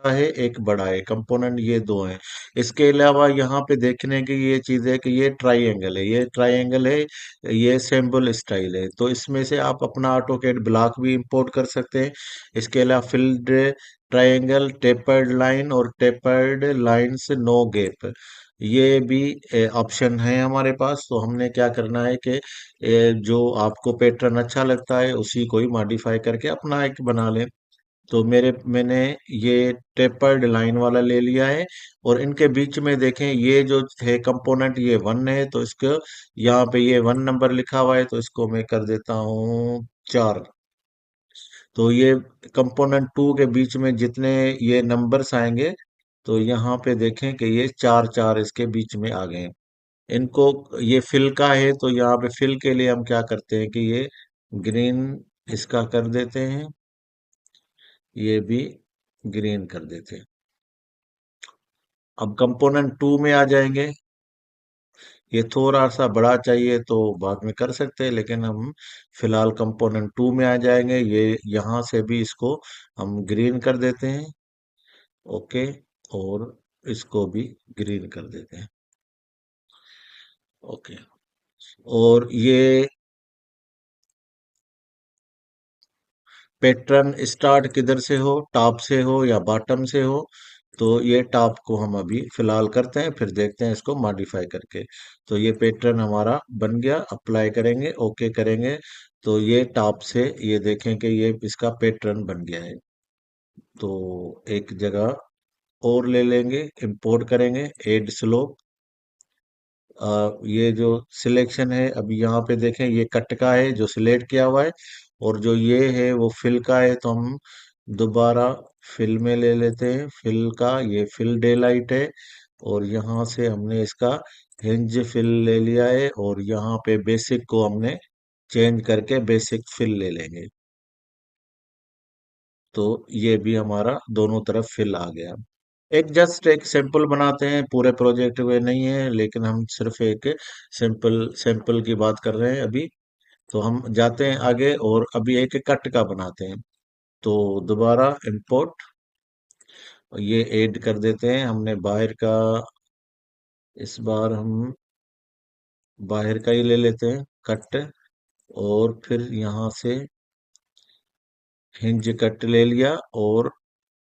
है, एक बड़ा है, कंपोनेंट ये दो हैं। इसके अलावा यहाँ पे देखने की ये चीज है कि ये ट्राइंगल है, ये ट्राइंगल है, ये सिंबल स्टाइल है। तो इसमें से आप अपना ऑटोकैड ब्लॉक भी इंपोर्ट कर सकते हैं। इसके अलावा फिल्ड ट्राइंगल, टेपर्ड लाइन और टेपर्ड लाइंस नो गैप, ये भी ऑप्शन है हमारे पास। तो हमने क्या करना है कि जो आपको पैटर्न अच्छा लगता है उसी को ही मॉडिफाई करके अपना एक बना लें। तो मैंने ये टेपर्ड लाइन वाला ले लिया है। और इनके बीच में देखें, ये जो है कंपोनेंट, ये वन है, तो इसको यहाँ पे ये वन नंबर लिखा हुआ है, तो इसको मैं कर देता हूँ 4। तो ये कंपोनेंट टू के बीच में जितने ये नंबर्स आएंगे, तो यहाँ पे देखें कि ये चार चार इसके बीच में आ गए हैं। इनको, ये फिल का है, तो यहाँ पे फिल के लिए हम क्या करते हैं कि ये ग्रीन इसका कर देते हैं, ये भी ग्रीन कर देते हैं। अब कंपोनेंट टू में आ जाएंगे। ये थोड़ा सा बड़ा चाहिए तो बाद में कर सकते हैं, लेकिन हम फिलहाल कंपोनेंट टू में आ जाएंगे। ये यहाँ से भी इसको हम ग्रीन कर देते हैं। ओके। और इसको भी ग्रीन कर देते हैं। ओके। और ये पैटर्न स्टार्ट किधर से हो, टॉप से हो या बॉटम से हो, तो ये टॉप को हम अभी फिलहाल करते हैं, फिर देखते हैं इसको मॉडिफाई करके। तो ये पैटर्न हमारा बन गया, अप्लाई करेंगे, ओके करेंगे, तो ये टॉप से ये देखें कि ये इसका पैटर्न बन गया है। तो एक जगह और ले लेंगे, इंपोर्ट करेंगे, एड स्लोप। ये जो सिलेक्शन है, अभी यहाँ पे देखें, ये कट का है जो सिलेक्ट किया हुआ है, और जो ये है वो फिल का है। तो हम दोबारा फिल में ले लेते हैं, फिल का, ये फिल डे लाइट है, और यहाँ से हमने इसका हिंज फिल ले लिया है, और यहाँ पे बेसिक को हमने चेंज करके बेसिक फिल ले लेंगे। तो ये भी हमारा दोनों तरफ फिल आ गया। एक जस्ट एक सैंपल बनाते हैं, पूरे प्रोजेक्ट में नहीं है, लेकिन हम सिर्फ एक सैंपल सैंपल की बात कर रहे हैं अभी। तो हम जाते हैं आगे, और अभी एक कट का बनाते हैं। तो दोबारा इंपोर्ट, ये ऐड कर देते हैं हमने बाहर का। इस बार हम बाहर का ही ले लेते हैं कट, और फिर यहाँ से हिंज कट ले लिया, और